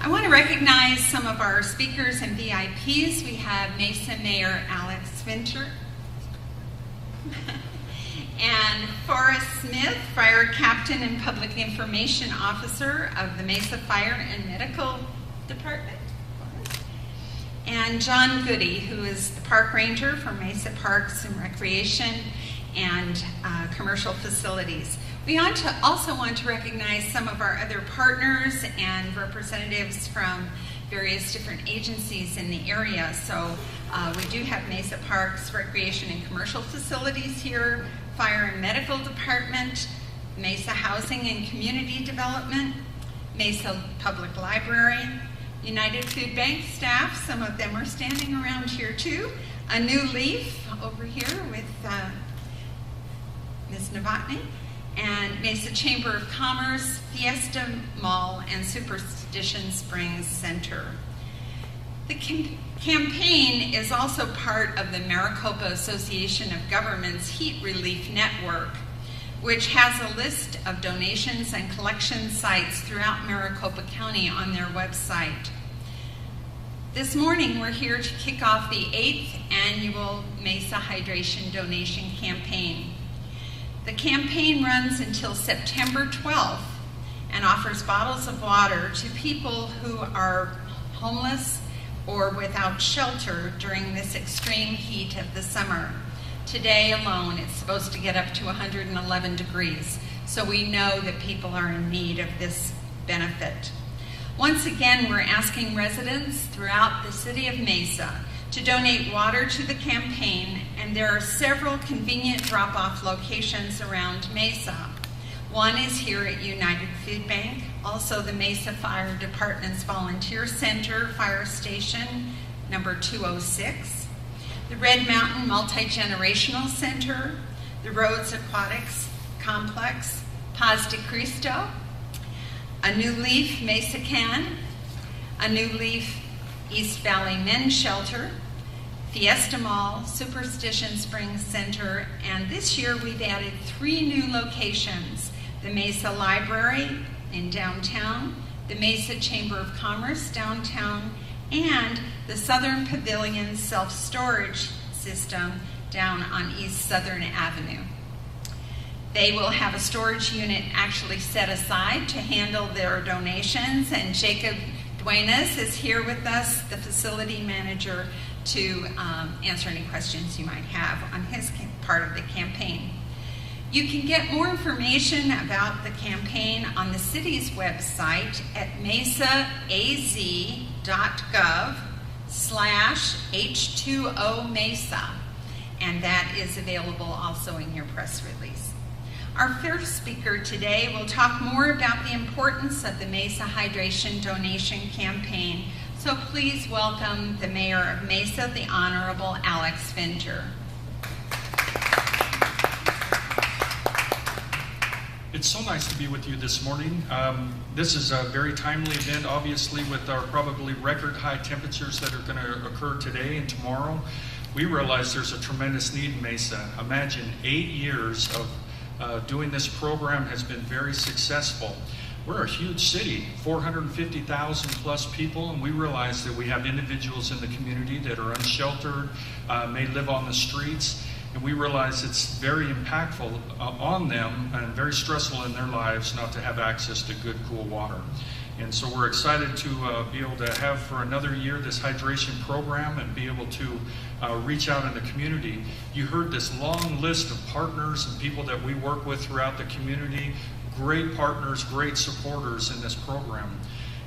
I want to recognize some of our speakers and VIPs. We have Mesa Mayor Alex Winter and Forrest Smith, Fire Captain and Public Information Officer of the Mesa Fire and Medical Department, and John Goody, who is the Park Ranger for Mesa Parks and Recreation and Commercial Facilities. We also want to recognize some of our other partners and representatives from various different agencies in the area. So we do have Mesa Parks, Recreation and Commercial Facilities here, Fire and Medical Department, Mesa Housing and Community Development, Mesa Public Library, United Food Bank staff, some of them are standing around here too, A New Leaf over here with Ms. Novotny, and Mesa Chamber of Commerce, Fiesta Mall, and Superstition Springs Center. The campaign is also part of the Maricopa Association of Governments Heat Relief Network, which has a list of donations and collection sites throughout Maricopa County on their website. This morning, we're here to kick off the 8th annual Mesa Hydration Donation Campaign. The campaign runs until September 12th and offers bottles of water to people who are homeless or without shelter during this extreme heat of the summer. Today alone, it's supposed to get up to 111 degrees, so we know that people are in need of this benefit. Once again, we're asking residents throughout the city of Mesa to donate water to the campaign, and there are several convenient drop-off locations around Mesa. One is here at United Food Bank, also the Mesa Fire Department's Volunteer Center Fire Station, number 206, the Red Mountain Multi-Generational Center, the Rhodes Aquatics Complex, Paz de Cristo, A New Leaf Mesa Can, A New Leaf East Valley Men's Shelter, Fiesta Mall, Superstition Springs Center, and this year we've added 3 new locations: the Mesa Library in downtown, the Mesa Chamber of Commerce downtown, and the Southern Pavilion Self-Storage System down on East Southern Avenue. They will have a storage unit actually set aside to handle their donations, and Jacob Duenas is here with us, the facility manager, to answer any questions you might have on his part of the campaign. You can get more information about the campaign on the city's website at mesaaz.gov/H2O Mesa, and that is available also in your press release. Our first speaker today will talk more about the importance of the Mesa Hydration Donation Campaign. So please welcome the Mayor of Mesa, the Honorable Alex Winter. It's so nice to be with you this morning. This is a very timely event, obviously, with our probably record high temperatures that are going to occur today and tomorrow. We realize there's a tremendous need in Mesa. Imagine 8 years of doing this program has been very successful. We're a huge city, 450,000 plus people, and we realize that we have individuals in the community that are unsheltered, may live on the streets, and we realize it's very impactful on them and very stressful in their lives not to have access to good, cool water. And so we're excited to be able to have for another year this hydration program and be able to reach out in the community. You heard this long list of partners and people that we work with throughout the community. Great partners, great supporters in this program.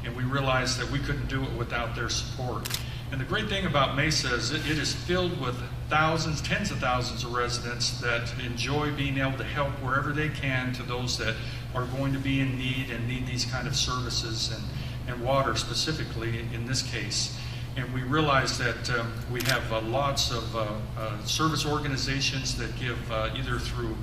And we realized that we couldn't do it without their support. And the great thing about Mesa is it is filled with thousands, tens of thousands of residents that enjoy being able to help wherever they can to those that are going to be in need and need these kind of services and water specifically in this case. And we realize that we have lots of service organizations that give either through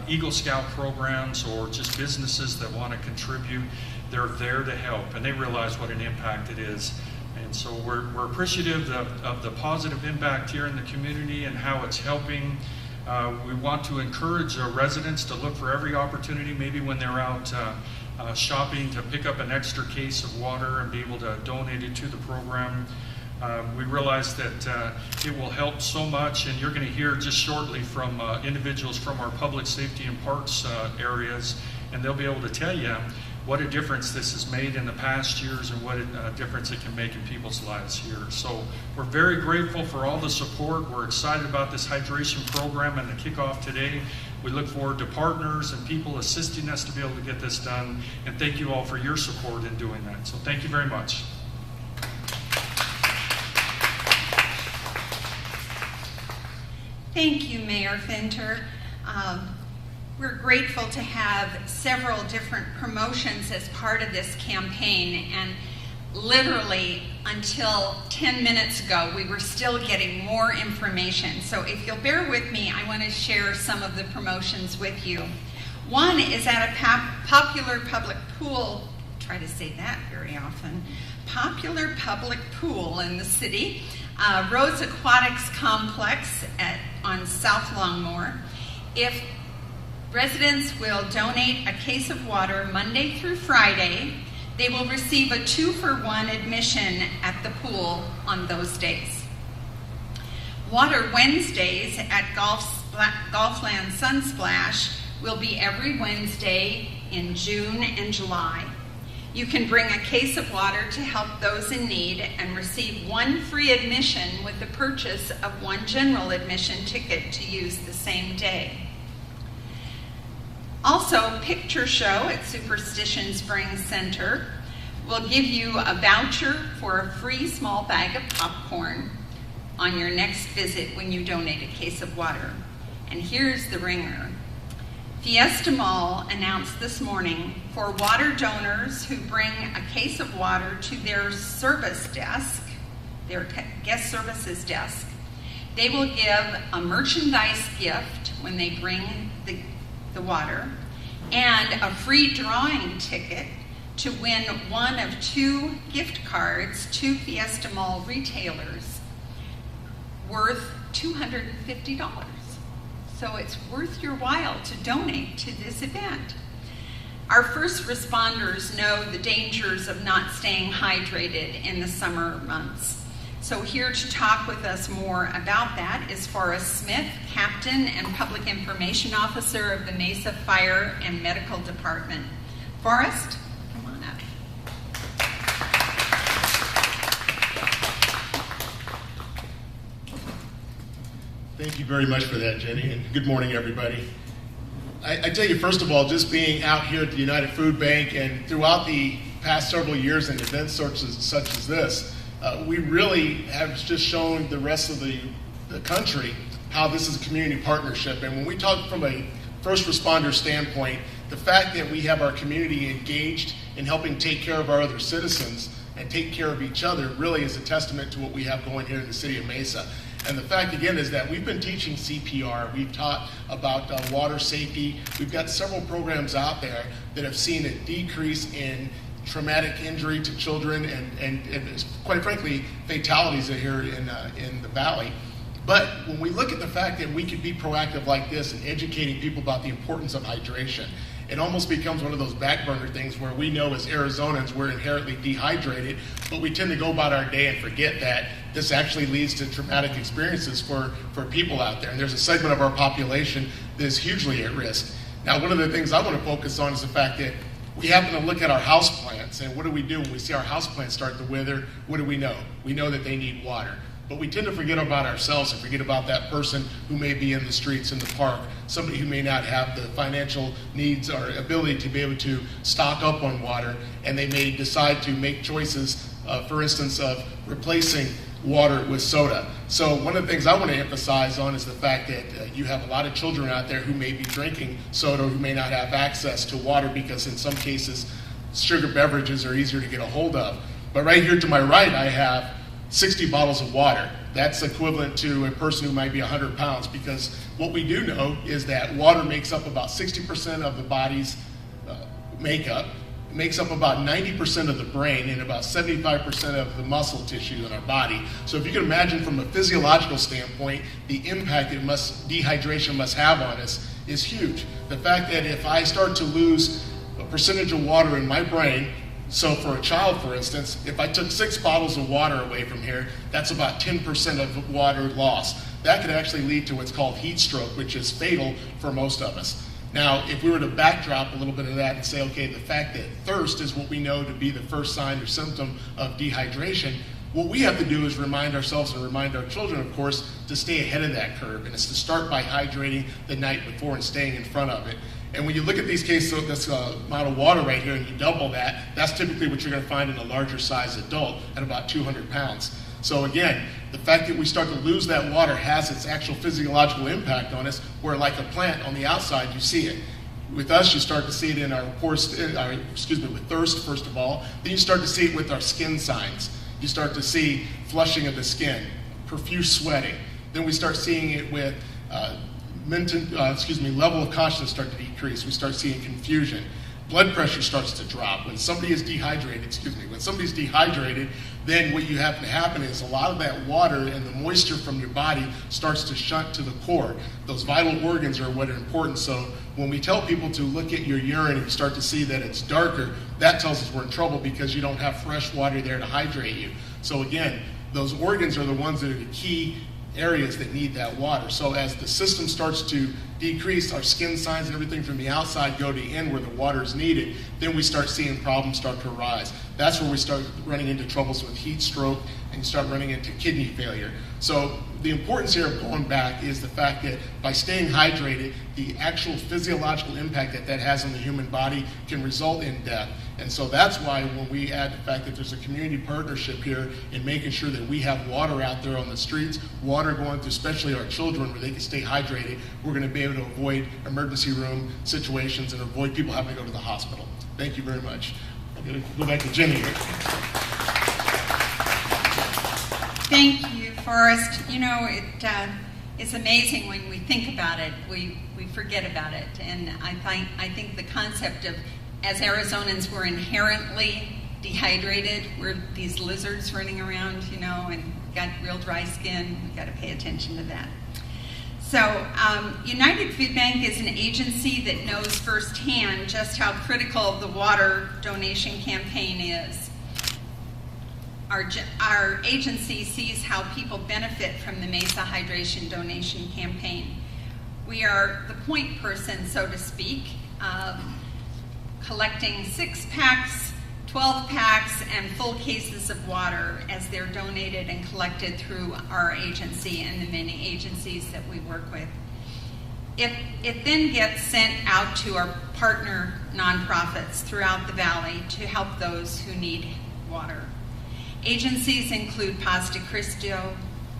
Eagle Scout programs or just businesses that want to contribute. They're there to help, and they realize what an impact it is. And so we're appreciative of the positive impact here in the community and how it's helping. We want to encourage residents to look for every opportunity, maybe when they're out shopping to pick up an extra case of water and be able to donate it to the program. We realize that it will help so much, and you're going to hear just shortly from individuals from our public safety and parks areas, and they'll be able to tell you what a difference this has made in the past years and what a difference it can make in people's lives here. So we're very grateful for all the support. We're excited about this hydration program and the kickoff today. We look forward to partners and people assisting us to be able to get this done, and thank you all for your support in doing that. So thank you very much. Thank you, Mayor Finter. We're grateful to have several different promotions as part of this campaign, and literally until 10 minutes ago, we were still getting more information. So if you'll bear with me, I want to share some of the promotions with you. One is at a popular public pool, try to say that very often, popular public pool in the city, Rose Aquatics Complex on South Longmore. If residents will donate a case of water Monday through Friday, they will receive a 2-for-1 admission at the pool on those days. Water Wednesdays at Golfland Sunsplash will be every Wednesday in June and July. You can bring a case of water to help those in need and receive 1 free admission with the purchase of 1 general admission ticket to use the same day. Also, Picture Show at Superstition Springs Center will give you a voucher for a free small bag of popcorn on your next visit when you donate a case of water. And here's the ringer. Fiesta Mall announced this morning for water donors who bring a case of water to their service desk, their guest services desk, they will give a merchandise gift when they bring the water and a free drawing ticket to win one of 2 gift cards to Fiesta Mall retailers worth $250. So it's worth your while to donate to this event. Our first responders know the dangers of not staying hydrated in the summer months. So here to talk with us more about that is Forrest Smith, Captain and Public Information Officer of the Mesa Fire and Medical Department. Forrest, come on up. Thank you very much for that, Jenny, and good morning, everybody. I tell you, first of all, just being out here at the United Food Bank and throughout the past several years in events such as this, we really have just shown the rest of the country how this is a community partnership. And when we talk from a first responder standpoint, the fact that we have our community engaged in helping take care of our other citizens and take care of each other really is a testament to what we have going here in the city of Mesa. And the fact, again, is that we've been teaching CPR. We've taught about water safety. We've got several programs out there that have seen a decrease in traumatic injury to children and quite frankly, fatalities here in the valley. But when we look at the fact that we could be proactive like this and educating people about the importance of hydration, it almost becomes one of those back burner things where we know as Arizonans we're inherently dehydrated, but we tend to go about our day and forget that this actually leads to traumatic experiences for people out there. And there's a segment of our population that is hugely at risk. Now, one of the things I want to focus on is the fact that we happen to look at our houseplants, and what do we do when we see our houseplants start to wither? What do we know? We know that they need water. But we tend to forget about ourselves and forget about that person who may be in the streets, in the park, somebody who may not have the financial needs or ability to be able to stock up on water, and they may decide to make choices, for instance, of replacing water with soda. So one of the things I want to emphasize on is the fact that you have a lot of children out there who may be drinking soda, who may not have access to water because in some cases sugar beverages are easier to get a hold of. But right here to my right I have 60 bottles of water. That's equivalent to a person who might be 100 pounds, because what we do know is that water makes up about 60% of the body's makeup. It makes up about 90% of the brain and about 75% of the muscle tissue in our body. So if you can imagine from a physiological standpoint, the impact dehydration must have on us is huge. The fact that if I start to lose percentage of water in my brain. So for a child, for instance, if I took 6 bottles of water away from here, that's about 10% of water lost. That could actually lead to what's called heat stroke, which is fatal for most of us. Now, if we were to backdrop a little bit of that and say, okay, the fact that thirst is what we know to be the first sign or symptom of dehydration, what we have to do is remind ourselves and remind our children, of course, to stay ahead of that curve. And it's to start by hydrating the night before and staying in front of it. And when you look at these cases, this amount of water right here, and you double that, that's typically what you're going to find in a larger size adult at about 200 pounds. So again, the fact that we start to lose that water has its actual physiological impact on us, where like a plant on the outside, you see it. With us, you start to see it in our with thirst, first of all. Then you start to see it with our skin signs. You start to see flushing of the skin, profuse sweating. Then we start seeing it with level of consciousness start to decrease. We start seeing confusion. Blood pressure starts to drop. When somebody is dehydrated, when somebody's dehydrated, then what you have to happen is a lot of that water and the moisture from your body starts to shunt to the core. Those vital organs are what are important. So when we tell people to look at your urine and you start to see that it's darker, that tells us we're in trouble because you don't have fresh water there to hydrate you. So again, those organs are the ones that are the key areas that need that water. So as the system starts to decrease, our skin signs and everything from the outside go to the end where the water is needed, then we start seeing problems start to arise. That's where we start running into troubles with heat stroke and you start running into kidney failure. So the importance here of going back is the fact that by staying hydrated, the actual physiological impact that that has on the human body can result in death. And so that's why when we add the fact that there's a community partnership here in making sure that we have water out there on the streets, water going to especially our children where they can stay hydrated, we're going to be able to avoid emergency room situations and avoid people having to go to the hospital. Thank you very much. I'm going to go back to Jenny here. Thank you, Forrest. You know, it's amazing when we think about it, we forget about it. And I think the concept of, as Arizonans, we're inherently dehydrated. We're these lizards running around, you know, and got real dry skin. We've got to pay attention to that. So United Food Bank is an agency that knows firsthand just how critical the water donation campaign is. Our agency sees how people benefit from the Mesa Hydration Donation Campaign. We are the point person, so to speak, collecting 6-packs, 12-packs, and full cases of water as they're donated and collected through our agency and the many agencies that we work with. It then gets sent out to our partner nonprofits throughout the valley to help those who need water. Agencies include Paz de Cristo,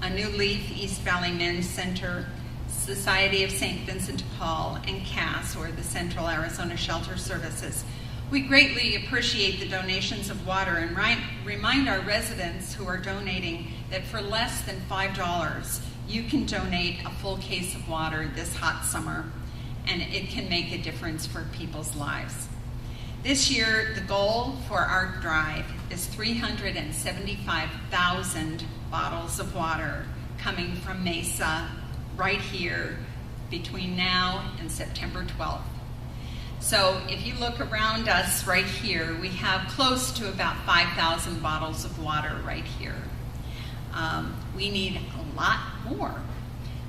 A New Leaf East Valley Men's Center, Society of St. Vincent de Paul, and CAS, or the Central Arizona Shelter Services. We greatly appreciate the donations of water and remind our residents who are donating that for less than $5, you can donate a full case of water this hot summer, and it can make a difference for people's lives. This year, the goal for our drive is 375,000 bottles of water coming from Mesa right here between now and September 12th. So if you look around us right here, we have close to about 5,000 bottles of water right here. We need a lot more,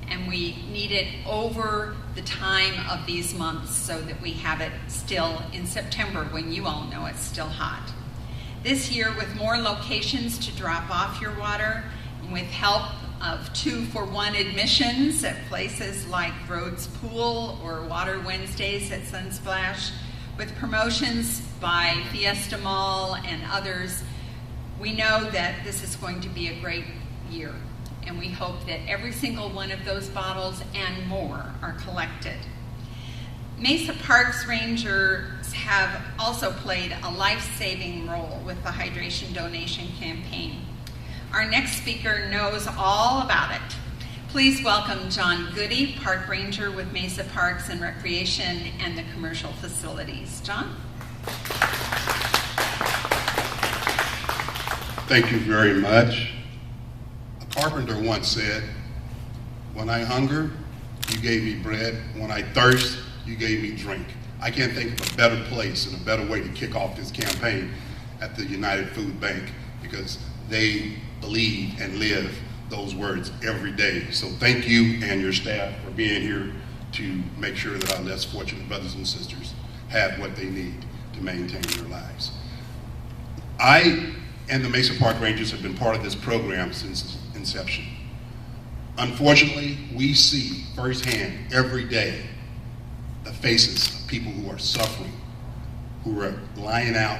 and we need it over the time of these months so that we have it still in September when you all know it's still hot. This year, with more locations to drop off your water, and with help of 2-for-1 admissions at places like Rhodes Pool or Water Wednesdays at Sunsplash, with promotions by Fiesta Mall and others, we know that this is going to be a great year. And we hope that every single one of those bottles and more are collected. Mesa Parks Rangers have also played a life-saving role with the Hydration Donation Campaign. Our next speaker knows all about it. Please welcome John Goody, Park Ranger with Mesa Parks and Recreation and the Commercial Facilities. John? Thank you very much. A carpenter once said, "When I hunger, you gave me bread. When I thirst, you gave me drink. I can't think of a better place and a better way to kick off this campaign at the United Food Bank, because they believe and live those words every day. So thank you and your staff for being here to make sure that our less fortunate brothers and sisters have what they need to maintain their lives. I and the Mesa Park Rangers have been part of this program since its inception. Unfortunately, we see firsthand every day the faces of people who are suffering, who are lying out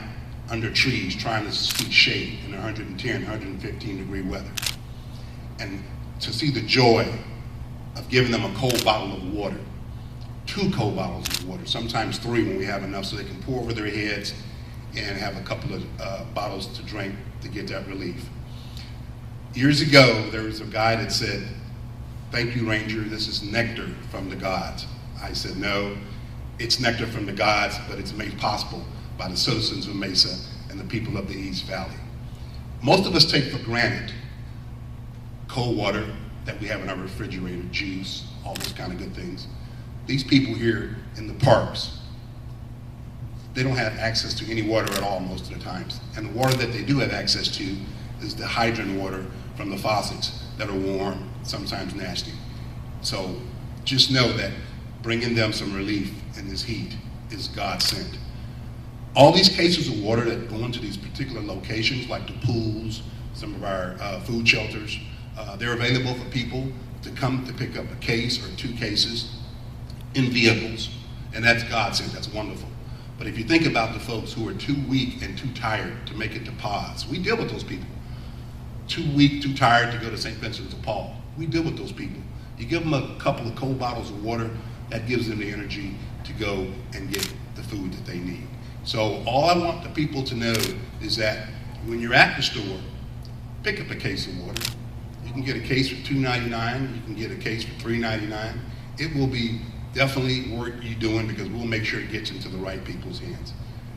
under trees trying to seek shade in 110, 115 degree weather. And to see the joy of giving them a cold bottle of water, 2 cold bottles of water, sometimes 3 when we have enough, so they can pour over their heads and have a couple of bottles to drink to get that relief. Years ago, there was a guy that said, "Thank you, Ranger, this is nectar from the gods." I said, no, it's nectar from the gods, but it's made possible by the citizens of Mesa and the people of the East Valley. Most of us take for granted cold water that we have in our refrigerator, juice, all those kind of good things. These people here in the parks, they don't have access to any water at all most of the times. And the water that they do have access to is the hydrant water from the faucets that are warm, sometimes nasty. So just know that bringing them some relief in this heat is God sent. All these cases of water that go into these particular locations, like the pools, some of our food shelters, they're available for people to come to pick up a case or 2 cases in vehicles, and that's God sent, that's wonderful. But if you think about the folks who are too weak and too tired to make it to pods, we deal with those people. Too weak, too tired to go to St. Vincent de Paul, we deal with those people. You give them a couple of cold bottles of water, that gives them the energy to go and get the food that they need. So all I want the people to know is that when you're at the store, pick up a case of water. You can get a case for $2.99, you can get a case for $3.99. It will be definitely worth you doing, because we'll make sure it gets into the right people's hands.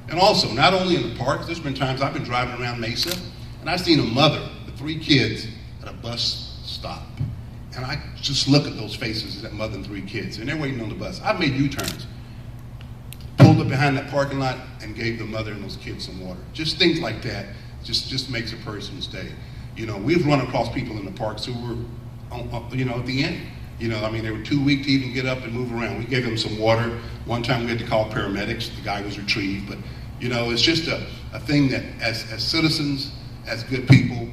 And also, not only in the parks, there's been times I've been driving around Mesa, and I've seen a mother with 3 kids at a bus stop. And I just look at those faces of that mother and 3 kids, and they're waiting on the bus. I've made U-turns, pulled up behind that parking lot and gave the mother and those kids some water. Just things like that just makes a person's day. You know, we've run across people in the parks who were, at the end. They were too weak to even get up and move around. We gave them some water. One time we had to call paramedics. The guy was retrieved. But, it's just a thing that as citizens, as good people,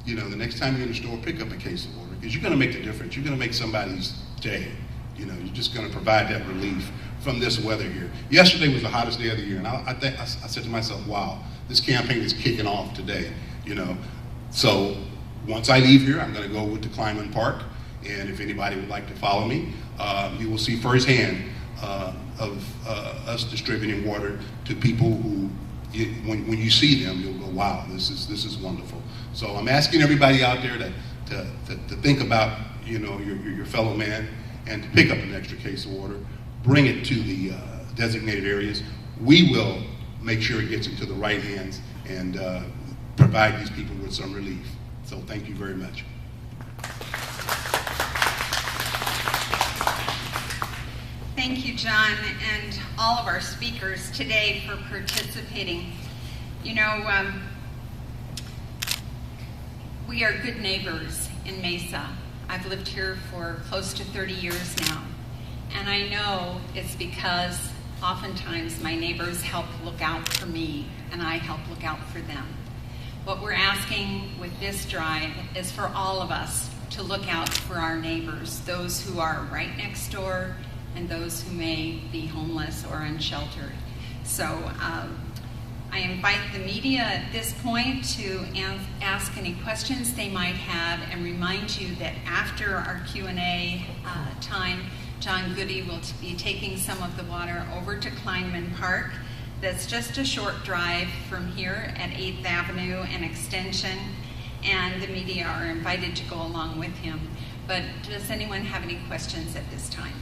the next time you're in the store, pick up a case of water, because you're going to make the difference. You're going to make somebody's day. You're just going to provide that relief from this weather here. Yesterday was the hottest day of the year, and I said to myself, wow, this campaign is kicking off today, So once I leave here, I'm going to go over to Kleinman Park, and if anybody would like to follow me, you will see firsthand of us distributing water to people who, when you see them, you'll go, wow, this is wonderful. So I'm asking everybody out there to think about your fellow man, and to pick up an extra case of water, bring it to the designated areas. We will make sure it gets into the right hands and provide these people with some relief. So thank you very much. Thank you, John, and all of our speakers today for participating. We are good neighbors in Mesa. I've lived here for close to 30 years now, and I know it's because oftentimes my neighbors help look out for me, and I help look out for them. What we're asking with this drive is for all of us to look out for our neighbors, those who are right next door and those who may be homeless or unsheltered. So I invite the media at this point to ask any questions they might have, and remind you that after our Q&A time, John Goody will be taking some of the water over to Kleinman Park. That's just a short drive from here at 8th Avenue and Extension, and the media are invited to go along with him. But does anyone have any questions at this time?